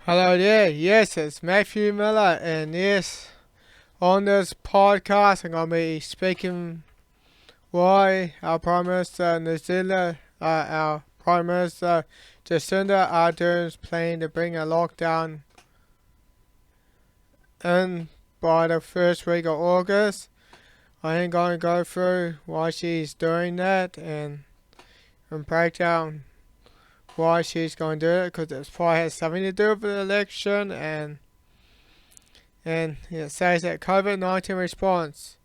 Hello there, yes, it's Matthew Miller, and yes, on this podcast I'm going to be speaking why our Prime Minister New Zealand, our Prime Minister Jacinda Ardern is planning to bring a lockdown in by the first week of August. I ain't going to go through why she's doing that and break down why she's going to do it, because it probably has something to do with the election, and it says that COVID-19 response.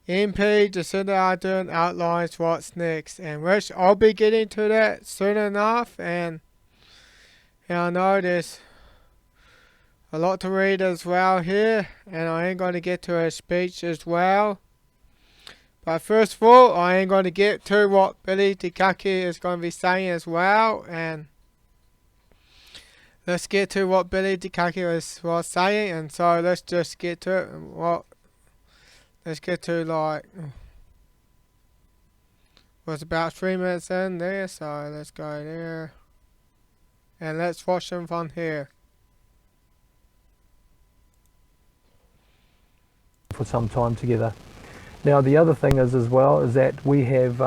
MP Jacinda Ardern outlines what's next, and which I'll be getting to that soon enough, and I know there's a lot to read as well here, and I am going to get to her speech as well. But first of all, I am going to get to what Billy T.M.K is going to be saying as well, and let's get to what Billy T.M.K was saying, and so let's just get to it. Let's get to was about 3 minutes in there, so let's go there, and let's watch them from here. For some time together. Now the other thing is as well is that we've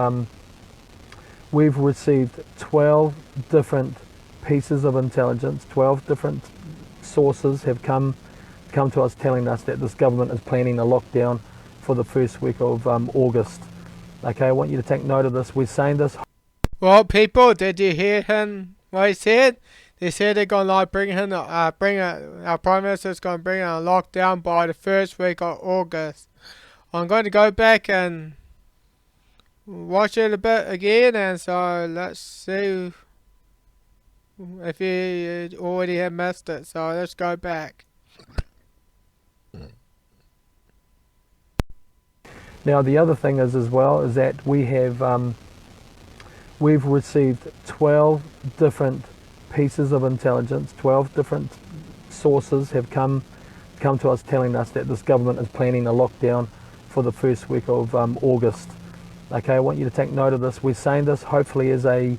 received 12 different pieces of intelligence. 12 different sources have come to us telling us that this government is planning a lockdown for the first week of August. Okay, I want you to take note of this. We're saying this. Well, people, did you hear him? What he said? They said they're going to our Prime Minister's going to bring in a lockdown by the first week of August. I'm going to go back and watch it a bit again, and so let's see if you already have missed it. So let's go back. Now the other thing is as well is that we've received 12 different pieces of intelligence. 12 different sources have come to us telling us that this government is planning a lockdown for the first week of August. Okay, I want you to take note of this. We're saying this hopefully as a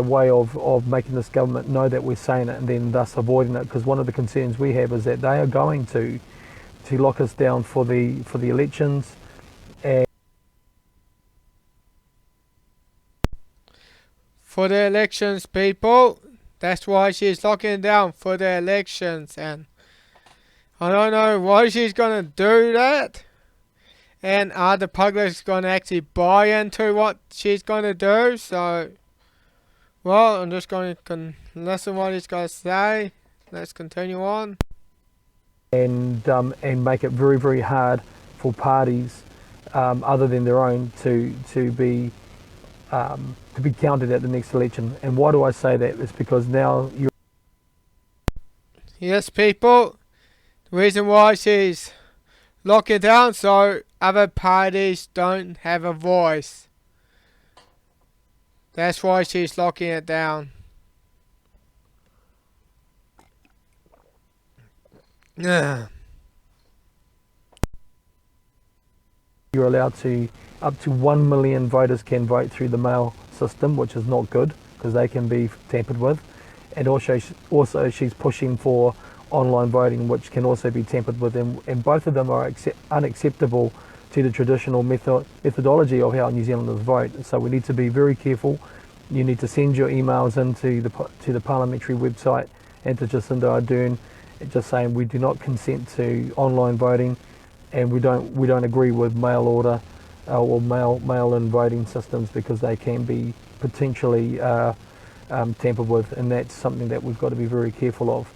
way of making this government know that we're saying it, and then thus avoiding it, because one of the concerns we have is that they are going to lock us down for the elections. For the elections, people. That's why she's locking down for the elections, and I don't know why she's going to do that. And are the public going to actually buy into what she's going to do? So, well, I'm just going to listen to what he's going to say. Let's continue on. And make it very, very hard for parties other than their own to be counted at the next election. And why do I say that? It's because now you're... Yes, people. The reason why she's locking down so other parties don't have a voice. That's why she's locking it down. You're allowed to, up to 1 million voters can vote through the mail system, which is not good because they can be tampered with. And also she's pushing for online voting, which can also be tampered with, and both of them are unacceptable to the traditional methodology of how New Zealanders vote. So we need to be very careful. You need to send your emails into the parliamentary website and to Jacinda Ardern, just saying we do not consent to online voting, and we don't agree with mail order or mail-in voting systems, because they can be potentially tampered with, and that's something that we've got to be very careful of.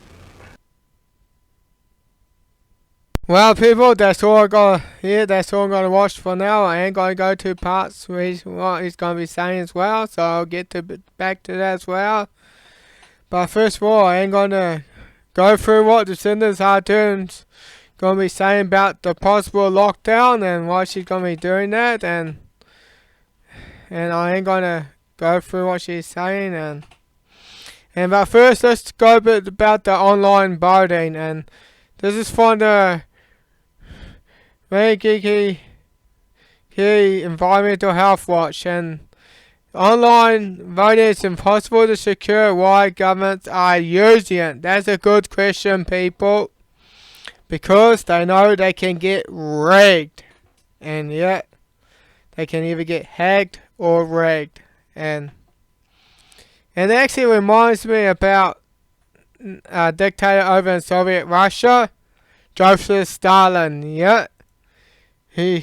Well, people, that's all I got here. That's all I'm going to watch for now. I ain't going to go to parts where what he's going to be saying as well, so I'll get back to that as well. But first of all, I ain't going to go through what Jacinda Ardern's going to be saying about the possible lockdown and why she's going to be doing that, and I ain't going to go through what she's saying, and but first let's go a bit about the online voting, and this is from the very geeky Environmental Health Watch, and Online voting is impossible to secure. Why governments are using it? That's a good question, people. Because they know they can get rigged. And yet, they can either get hacked or rigged. And it actually reminds me about a dictator over in Soviet Russia, Joseph Stalin. Yeah, do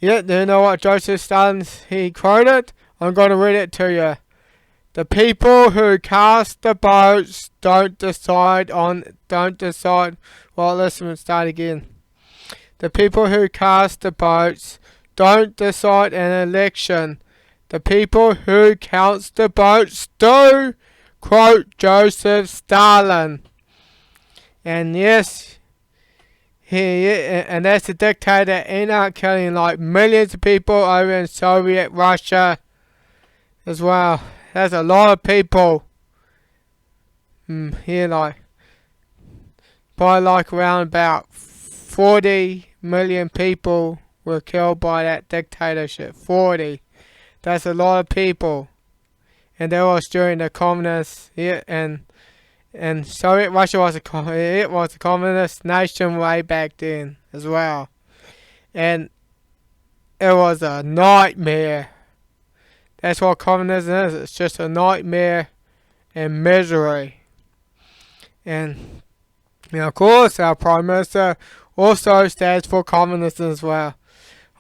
you know what Joseph Stalin he quoted? I'm going to read it to you. The people who cast the votes don't decide. Well, let's start again. The people who cast the votes don't decide an election. The people who count the votes do. Quote Joseph Stalin. And yes, and that's a dictator that ended up killing like millions of people over in Soviet Russia as well. That's a lot of people. Here, probably like around about 40 million people were killed by that dictatorship. 40. That's a lot of people. And that was during the communists. Yeah, and Soviet Russia was a communist nation way back then as well. And it was a nightmare. That's what communism is. It's just a nightmare and misery. And of course, our Prime Minister also stands for communism as well.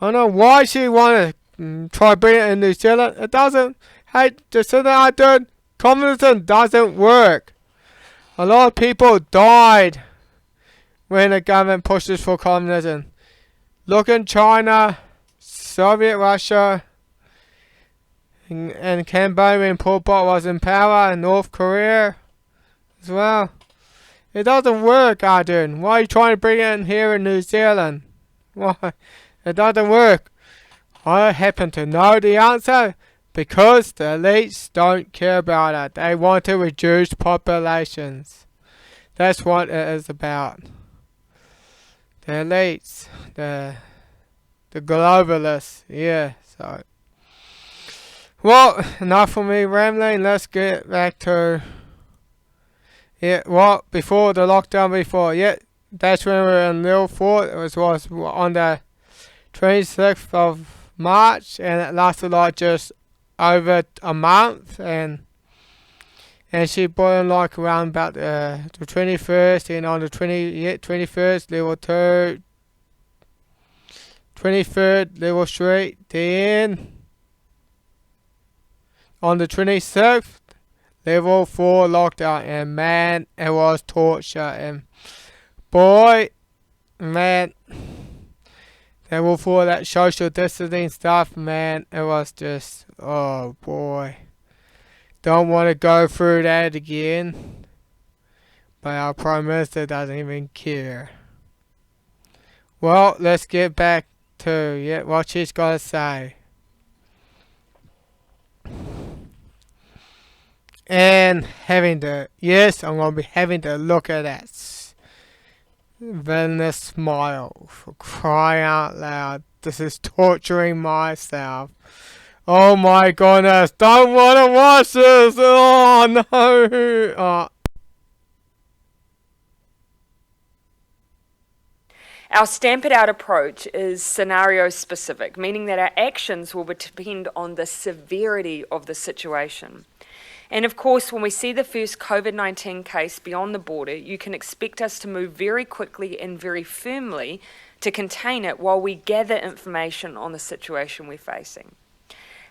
I don't know why she want to try bringing it in New Zealand. It doesn't. Hey, just so that I did, communism doesn't work. A lot of people died when the government pushes for communism. Look in China, Soviet Russia, and Cambodia when Pol Pot was in power, and North Korea as well. It doesn't work, Arden. Why are you trying to bring it in here in New Zealand? Why? It doesn't work. I happen to know the answer because the elites don't care about it. They want to reduce populations. That's what it is about. The elites, the globalists. Yeah, so. Well, enough for me rambling. Let's get back to before the lockdown. That's when we were in Little Fort. It was on the 26th of March, and it lasted like just over a month, and she brought in like around about the 21st, and on the 21st, level 2, 23rd, level 3, then on the 26th, level 4 lockdown, and man, it was torture, and boy, man, level 4, that social distancing stuff, man, it was just, oh boy, don't want to go through that again, but our Prime Minister doesn't even care. Well, let's get back to what she's got to say. And I'm going to be having to look at that villainous smile, for crying out loud. This is torturing myself. Oh my goodness, don't want to watch this. Oh no. Our Stamp It Out approach is scenario specific, meaning that our actions will depend on the severity of the situation. And of course, when we see the first COVID-19 case beyond the border, you can expect us to move very quickly and very firmly to contain it while we gather information on the situation we're facing.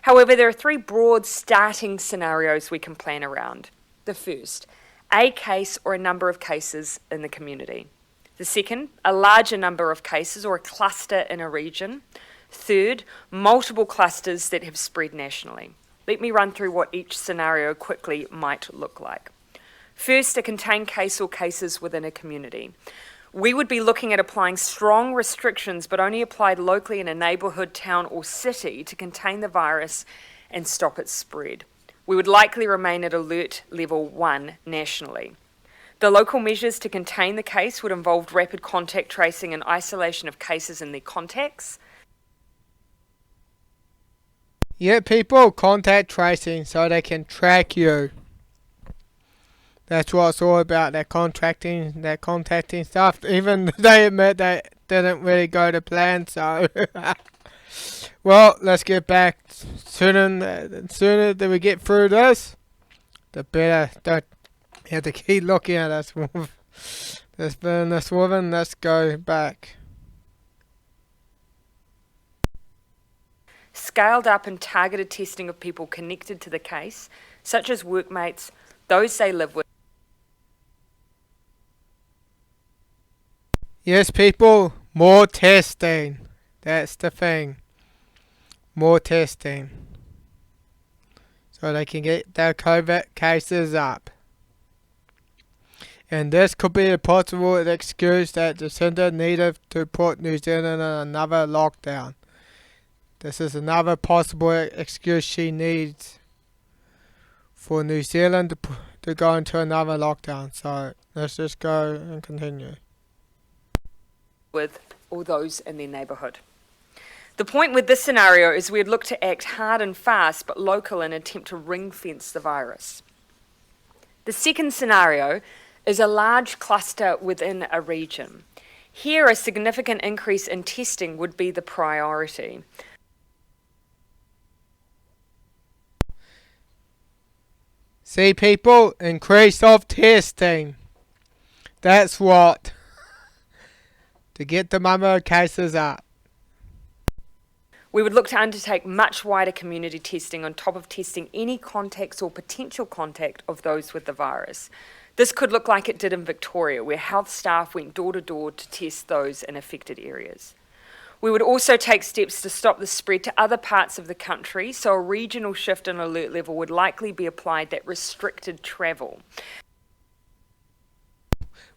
However, there are three broad starting scenarios we can plan around. The first, a case or a number of cases in the community. The second, a larger number of cases or a cluster in a region. Third, multiple clusters that have spread nationally. Let me run through what each scenario quickly might look like. First, a contained case or cases within a community. We would be looking at applying strong restrictions, but only applied locally in a neighbourhood, town or city to contain the virus and stop its spread. We would likely remain at alert level 1 nationally. The local measures to contain the case would involve rapid contact tracing and isolation of cases and their contacts. Yeah, people, contact tracing so they can track you. That's what it's all about, that contacting stuff. Even they admit that didn't really go to plan, so... Well, let's get back. Sooner that we get through this, the better. Don't have to keep looking at us. Let's burn this woman. Let's go back. Scaled up and targeted testing of people connected to the case, such as workmates, those they live with. Yes, people, more testing. That's the thing. More testing. So they can get their COVID cases up. And this could be a possible excuse that the centre needed to put New Zealand in another lockdown. This is another possible excuse she needs for New Zealand to go into another lockdown. So let's just go and continue. With all those in their neighbourhood. The point with this scenario is we'd look to act hard and fast but local in an attempt to ring fence the virus. The second scenario is a large cluster within a region. Here, a significant increase in testing would be the priority. See, people, increase of testing. That's what. To get the number of cases up. We would look to undertake much wider community testing on top of testing any contacts or potential contact of those with the virus. This could look like it did in Victoria, where health staff went door to door to test those in affected areas. We would also take steps to stop the spread to other parts of the country, so a regional shift in alert level would likely be applied that restricted travel.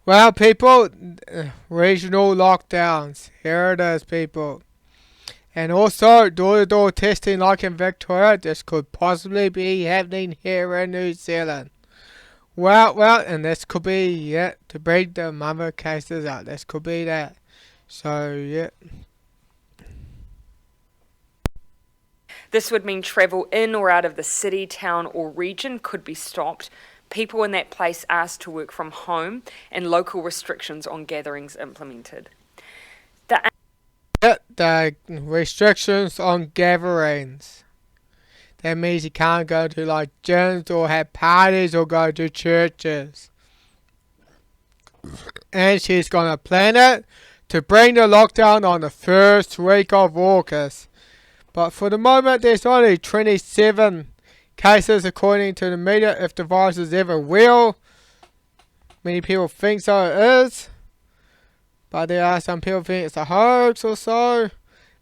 Well, people, regional lockdowns. Here it is, people. And also, door-to-door testing like in Victoria, this could possibly be happening here in New Zealand. Well, and this could be, to bring the number cases up. This could be that. So, This would mean travel in or out of the city, town or region could be stopped, people in that place asked to work from home, and local restrictions on gatherings implemented. The restrictions on gatherings. That means you can't go to like gyms or have parties or go to churches. And she's gonna plan it to bring the lockdown on the first week of August. But for the moment, there's only 27 cases according to the media. If the virus is ever real, many people think so it is. But there are some people think it's a hoax or so.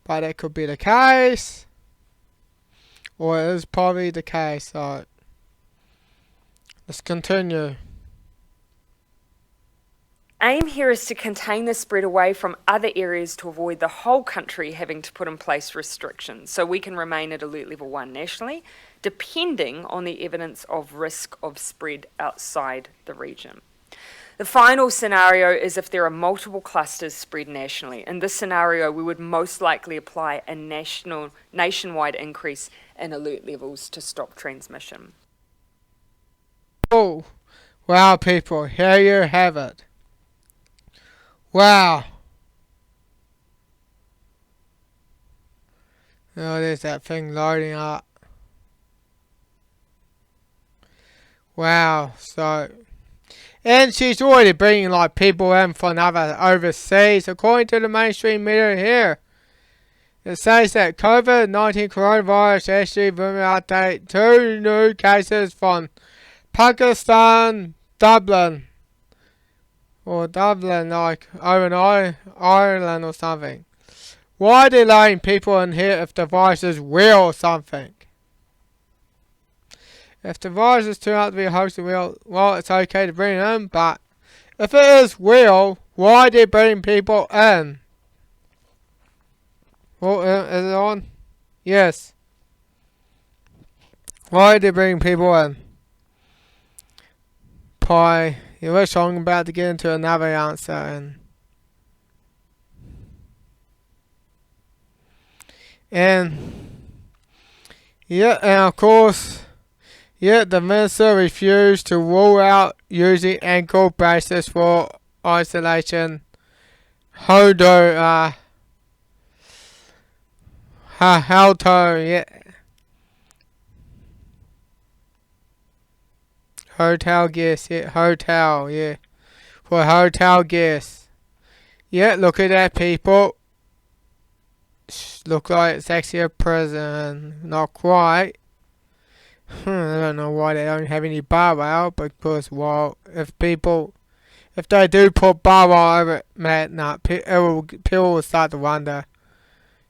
But that could be the case. Or it is probably the case. So let's continue. Aim here is to contain the spread away from other areas to avoid the whole country having to put in place restrictions, so we can remain at alert level 1 nationally, depending on the evidence of risk of spread outside the region. The final scenario is if there are multiple clusters spread nationally. In this scenario, we would most likely apply a nationwide increase in alert levels to stop transmission. Oh, wow, people, here you have it. Wow. Oh, there's that thing loading up. Wow, so... And she's already bringing like people in from other overseas, according to the mainstream media here. It says that COVID-19 coronavirus actually update 2 new cases from Pakistan, Dublin. Or Dublin, like over in Ireland or something. Why are they letting people in here if the virus is real or something? If the virus is turned out to be a hoax and real, well, it's okay to bring it in, but if it is real, why are they bringing people in? Well, is it on? Yes. Why are they bringing people in? Pie. You wish I'm about to get into another answer and Yeah, and of course, yeah, the minister refused to rule out using ankle braces for isolation. Hodo, how to, yeah. Hotel guests, yeah, hotel, yeah. For hotel guests. Yeah, look at that, people. Look like it's actually a prison. Not quite. I don't know why they don't have any bar out, because, well, if they do put bar over it, man, people will start to wonder.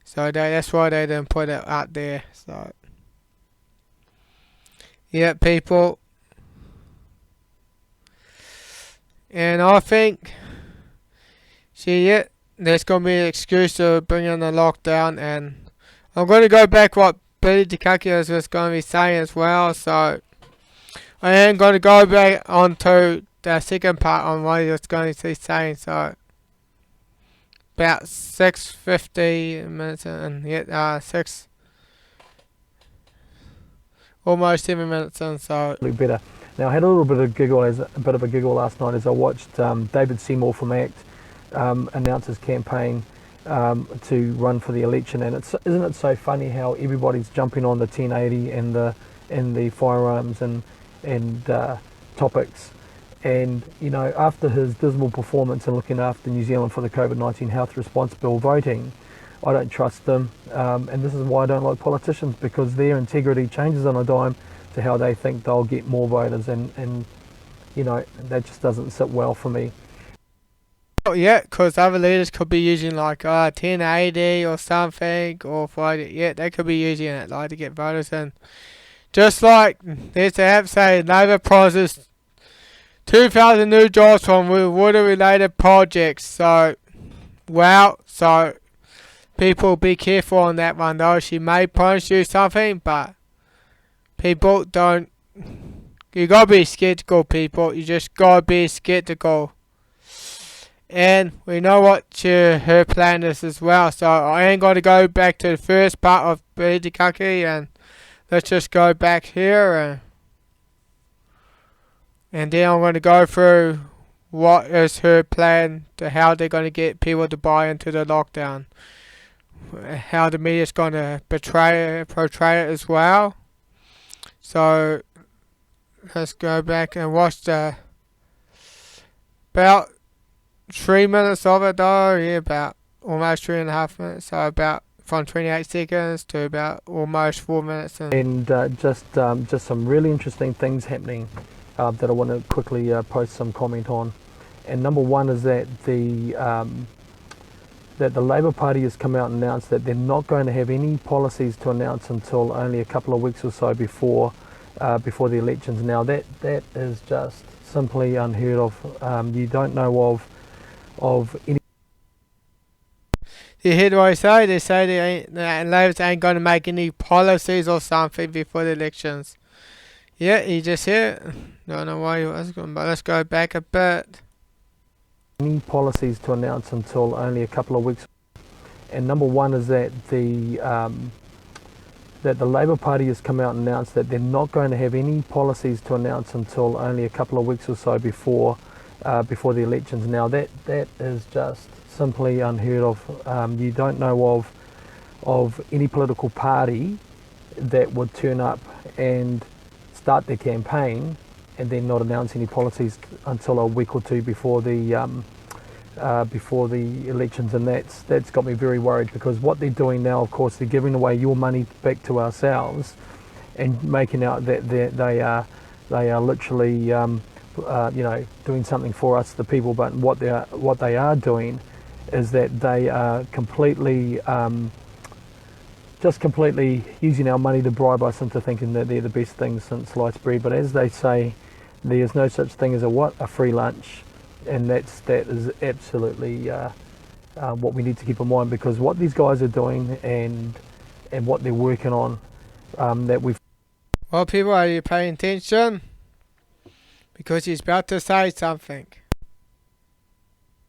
So that's why they didn't put it out there. So, yeah, people. And I think, yeah, there's going to be an excuse to bring in the lockdown. And I'm going to go back what Billy T.M.K was going to be saying as well. So, I am going to go back onto the second part on what he was going to be saying. So, about 6:50 minutes and yet almost 7 minutes in. So better. Now, I had a little bit of a giggle last night as I watched David Seymour from ACT announce his campaign to run for the election, and isn't it so funny how everybody's jumping on the 1080 and the firearms and topics. And, you know, after his dismal performance in looking after New Zealand for the COVID-19 health response bill voting, I don't trust them. And this is why I don't like politicians, because their integrity changes on a dime to how they think they'll get more voters. And you know, that just doesn't sit well for me. yeah, because other leaders could be using like 1080 or something, or Friday. Yeah, they could be using it like to get voters in. Just like there's the app saying Labour promises 2,000 new jobs from water-related projects. So, so people be careful on that one though. She may promise you something, but people don't. You gotta be skeptical, people. You just gotta be skeptical. And we know what her plan is as well. So I am going to go back to the first part of Billy T.M.K and let's just go back here. And then I'm going to go through what is her plan to how they're going to get people to buy into the lockdown. How the media's going to portray it as well. So let's go back and watch about 3 minutes of it though. Yeah, about almost 3.5 minutes. So about from 28 seconds to about almost 4 minutes. And just some really interesting things happening that I want to quickly post some comment on. And number one is that the Labour Party has come out and announced that they're not going to have any policies to announce until only a couple of weeks or so before the elections. Now that is just simply unheard of. You don't know of any. You hear what I say? They say Labour ain't going to make any policies or something before the elections. Yeah, you just hear it. Don't know why you was going, but let's go back a bit. Any policies to announce until only a couple of weeks. And number one is that the Labour Party has come out and announced that they're not going to have any policies to announce until only a couple of weeks or so before the elections. Now that is just simply unheard of. You don't know of any political party that would turn up and start their campaign and then not announce any policies until a week or two before the elections, and that's got me very worried, because what they're doing now, of course, they're giving away your money back to ourselves and making out that they are literally doing something for us, the people. But what they are doing is that they are completely using our money to bribe us into thinking that they're the best thing since sliced bread. But as they say, there's no such thing as a free lunch, and that is absolutely what we need to keep in mind, because what these guys are doing and what they're working on, that we've. Well, people, are you paying attention? Because he's about to say something.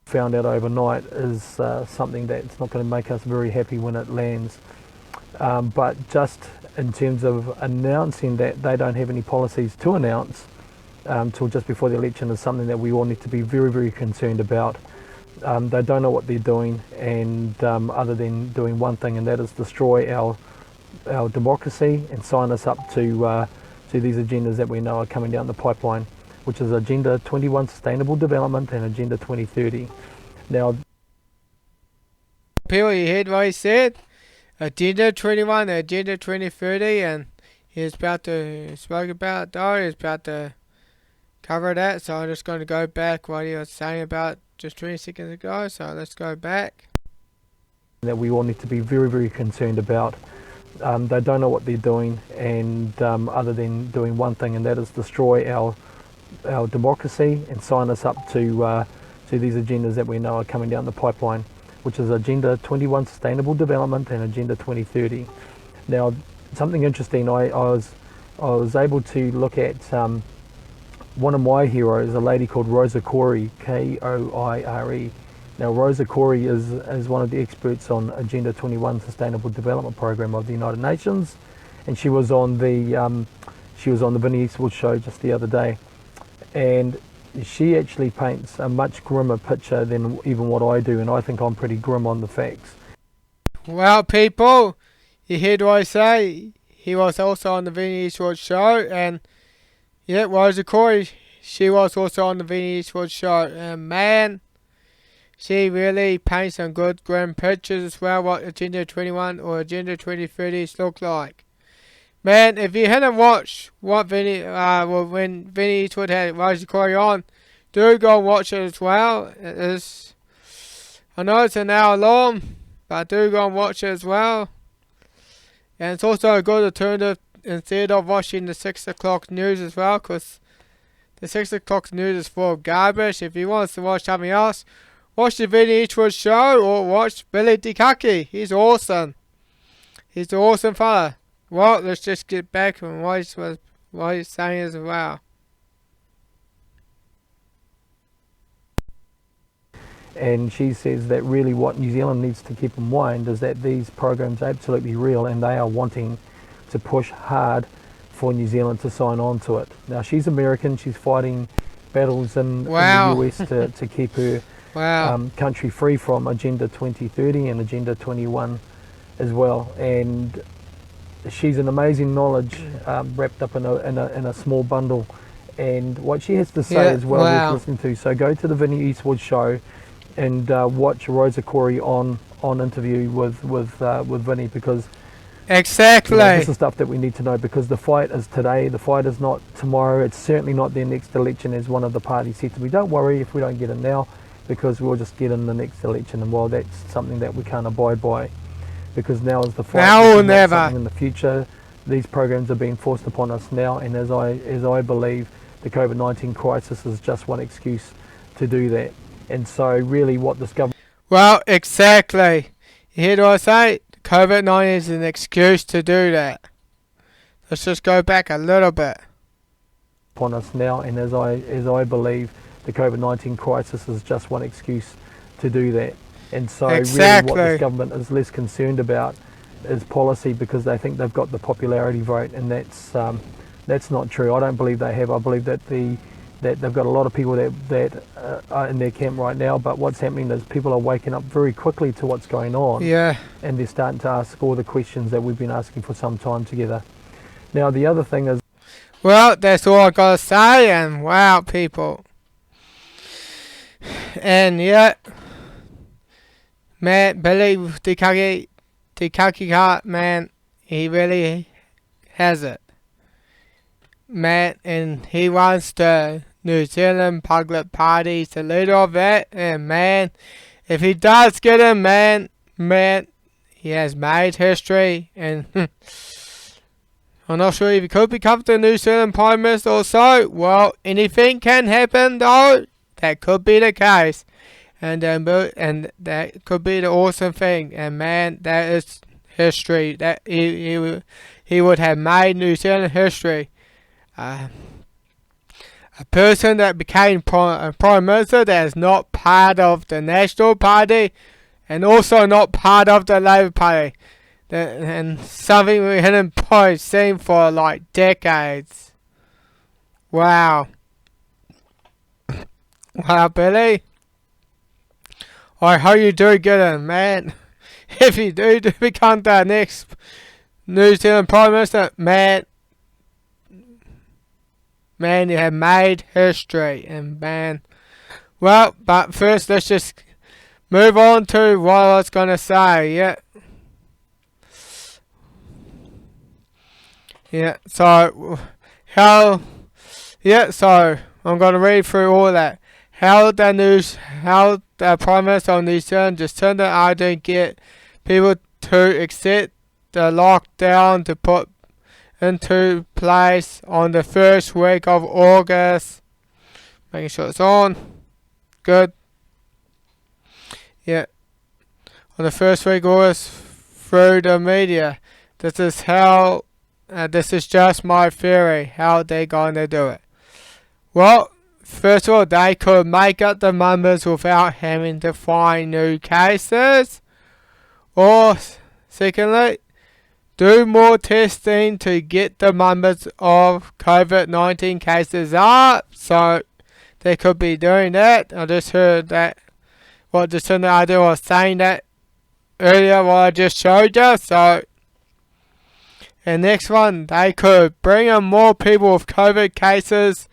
Found out overnight is something that's not going to make us very happy when it lands. But just in terms of announcing that they don't have any policies to announce till just before the election is something that we all need to be very, very concerned about. They don't know what they're doing, and other than doing one thing, and that is destroy our democracy and sign us up to these agendas that we know are coming down the pipeline, which is Agenda 21 Sustainable Development and Agenda 2030. Now, people, you heard what he said? Agenda 21, Agenda 2030, and he's about to spoke about though. He's about to cover that, so I'm just going to go back what he was saying about just 20 seconds ago. So let's go back. That we all need to be very, very concerned about. They don't know what they're doing, and other than doing one thing, and that is destroy our democracy and sign us up to these agendas that we know are coming down the pipeline, which is Agenda 21 Sustainable Development and Agenda 2030. Now, something interesting, I was able to look at one of my heroes, a lady called Rosa Koire, Koire. Now, Rosa Koire is one of the experts on Agenda 21 Sustainable Development Program of the United Nations, and she was on the Vinnie Eastwood show just the other day, and she actually paints a much grimmer picture than even what I do, and I think I'm pretty grim on the facts. Well, people, you heard what I say. He was also on the Vinnie Eastwood show, and yeah, Rosa Koire, she was also on the Vinnie Eastwood show, and man, she really paints some good grim pictures as well, what Agenda 21 or Agenda 2030s look like. Man, if you hadn't watched what when Vinnie Eastwood had Rosa Koire on, do go and watch it as well. I know it's an hour long, but do go and watch it as well. And it's also a good alternative instead of watching the 6 o'clock news as well, because the 6 o'clock news is full of garbage. If you want to watch something else, watch the Vinnie Eastwood show or watch Billy T.M.K. He's awesome. He's an awesome fella. Well, let's just get back on what he's saying as well. And she says that really what New Zealand needs to keep in mind is that these programs are absolutely real, and they are wanting to push hard for New Zealand to sign on to it. Now, she's American. She's fighting battles in the US to keep her country free from Agenda 2030 and Agenda 21 as well. And she's an amazing knowledge wrapped up in a small bundle, and what she has to say as well worth listening to. So go to the Vinnie Eastwood show and watch Rosa Koire on interview with Vinnie, because exactly, this is stuff that we need to know, because the fight is today, the fight is not tomorrow, it's certainly not their next election, as one of the parties said to me. Don't worry if we don't get in now, because we'll just get in the next election. And while that's something that we can't abide by, because now is the fight. Now or never. In the future, these programs are being forced upon us now, and as I believe, the COVID-19 crisis is just one excuse to do that. And so really what this government... Well, exactly. You hear what I say? COVID-19 is an excuse to do that. Let's just go back a little bit. Upon us now, and as I believe, the COVID-19 crisis is just one excuse to do that. And so really what this government is less concerned about is policy, because they think they've got the popularity vote, and that's not true. I don't believe they have. I believe that they've got a lot of people that are in their camp right now, but what's happening is people are waking up very quickly to what's going on. Yeah. And they're starting to ask all the questions that we've been asking for some time together. Now, the other thing is... Well, that's all I gotta say, and wow, people. And yeah, man, Billy T.M.K, man, he really has it. Man, and he wants the New Zealand Public Party to leader of that, and man, if he does get him, man, he has made history, and I'm not sure if he could become the New Zealand Prime Minister or so. Well, anything can happen though. That could be the case, and that could be the awesome thing. And man, that is history. That he would have made New Zealand history. A person that became Prime Minister that is not part of the National Party, and also not part of the Labour Party. and something we hadn't probably seen for like decades. Wow. Wow, Billy. I hope you do get it, man. If you do become the next New Zealand Prime Minister, man, you have made history, and man. Well, but first let's just move on to what I was gonna say. So so I'm gonna read through all that. How the Prime Minister of New Zealand just turned it out to get people to accept the lockdown to put into place on the first week of August. Making sure it's on. Good. Yeah. On the first week of August through the media. This is just my theory, how they're going to do it. Well, first of all, they could make up the numbers without having to find new cases. Or, secondly, do more testing to get the numbers of COVID-19 cases up. So, they could be doing that. I just heard that. Well, just in the idea was saying that earlier, what I just showed you. So, and next one, they could bring in more people with COVID cases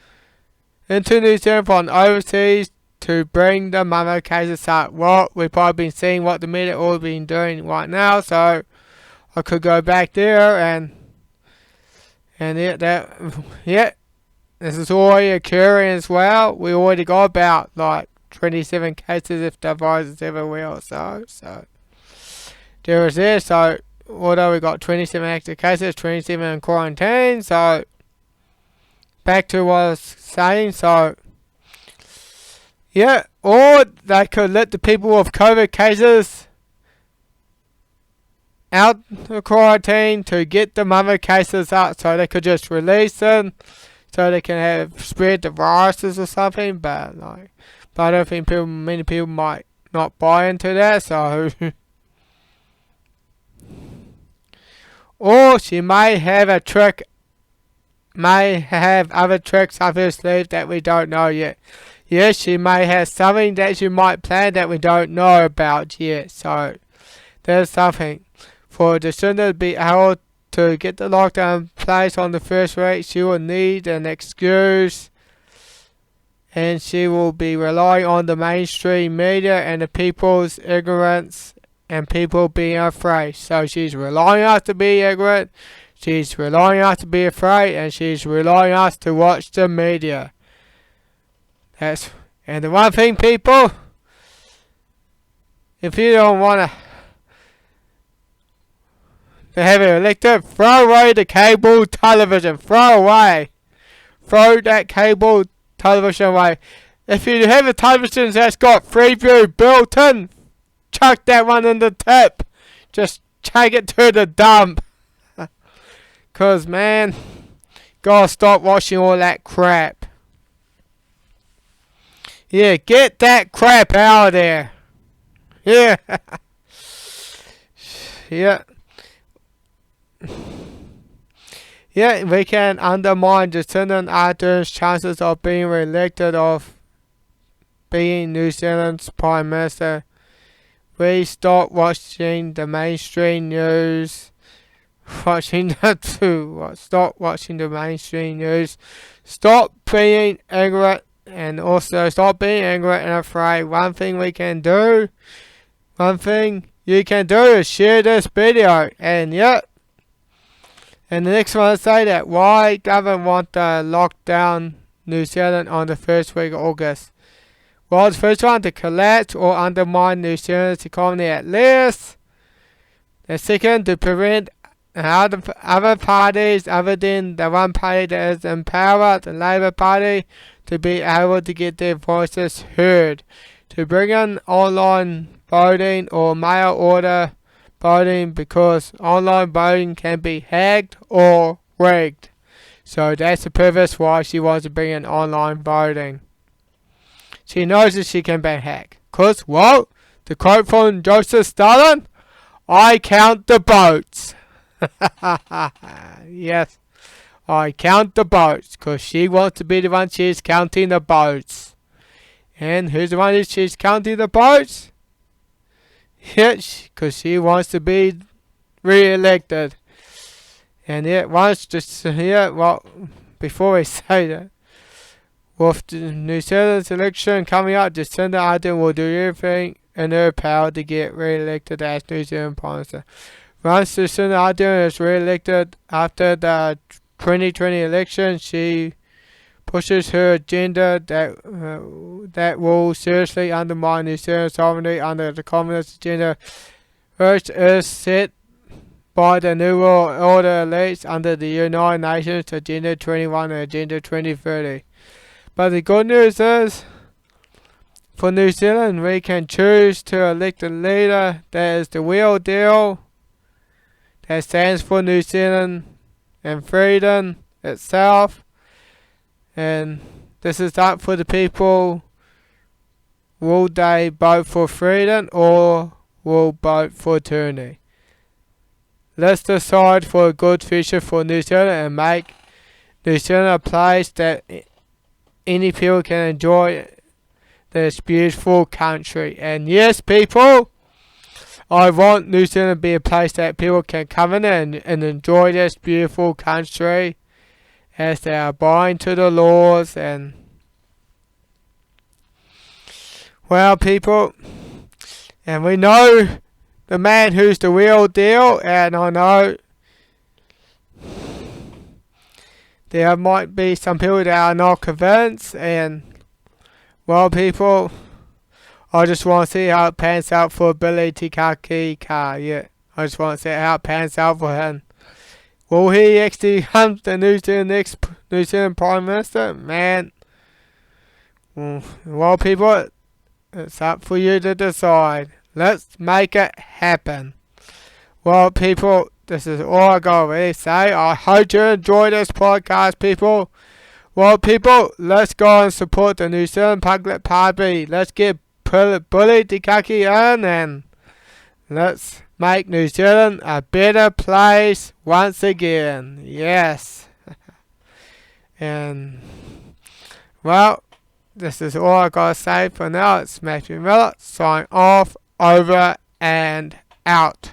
into New Zealand from overseas to bring the number of cases up. Well, we've probably been seeing what the media all been doing right now, so I could go back there and this is already occurring as well. We already got about like 27 cases if the virus is everywhere, so there is there. So although we got 27 active cases, 27 in quarantine, so back to what I was saying, so or they could let the people with COVID cases out of quarantine to get the other cases up, so they could just release them so they can have spread the viruses or something, but I don't think many people might not buy into that, so or she may have other tricks up her sleeve that we don't know yet. Yes, she may have something that she might plan that we don't know about yet. So there's something. For the student to be able to get the lockdown in place on the first week, she will need an excuse, and she will be relying on the mainstream media and the people's ignorance and people being afraid. So she's relying on us to be ignorant, she's relying on us to be afraid, and she's relying on us to watch the media. And the one thing, people, if you don't want to have it elected, throw away the cable television. Throw that cable television away. If you have a television that's got Freeview built in, chuck that one in the tip. Just take it to the dump. Cause man, gotta stop watching all that crap. Yeah, get that crap out of there. Yeah. We can undermine Jacinda Ardern's chances of being re-elected, of being New Zealand's Prime Minister. We stop watching the mainstream news. Stop watching the mainstream news. Stop being ignorant, and also stop being ignorant and afraid. One thing you can do is share this video. And and the next one I say that why government want to lock down New Zealand on the first week of August. Well, the first one to collapse or undermine New Zealand's economy at least. The second to prevent other parties other than the one party that is in power, the Labour Party, to be able to get their voices heard. To bring in online voting or mail order voting, because online voting can be hacked or rigged. So that's the purpose why she wants to bring in online voting. She knows that she can be hacked. Because, well, the quote from Joseph Stalin, I count the boats. Yes, I count the boats, because she wants to be the one she's counting the boats. And who's the one that she's counting the boats? Yes, because she wants to be re-elected. And it wants to, well, before we say that, with the New Zealand's election coming up, Jacinda Ardern will do everything in her power to get re-elected as New Zealand Prime Minister. Once Jacinda Ardern is re-elected after the 2020 election, she pushes her agenda that will seriously undermine New Zealand's sovereignty under the communist agenda, which is set by the New World Order elites under the United Nations Agenda 21 and Agenda 2030. But the good news is, for New Zealand, we can choose to elect a leader that is the real deal, that stands for New Zealand and freedom itself. And this is up for the people. Will they vote for freedom or will vote for tyranny? Let's decide for a good future for New Zealand and make New Zealand a place that any people can enjoy this beautiful country. And yes, people, I want New Zealand to be a place that people can come in and enjoy this beautiful country as they are abiding to the laws. And well, people, and we know the man who's the real deal, and I know there might be some people that are not convinced, and well, people, I just want to see how it pans out for Billy T.M.K. Yeah, I just want to see how it pans out for him. Will he actually become the next New Zealand Prime Minister? Man, well, people, it's up for you to decide. Let's make it happen. Well, people, this is all I got to really say. I hope you enjoy this podcast, people. Well, people, let's go and support the New Zealand Public Party. Let's get Bully Te in, and let's make New Zealand a better place once again. Yes. And, well, this is all I got to say for now. It's Matthew Miller, sign off, over and out.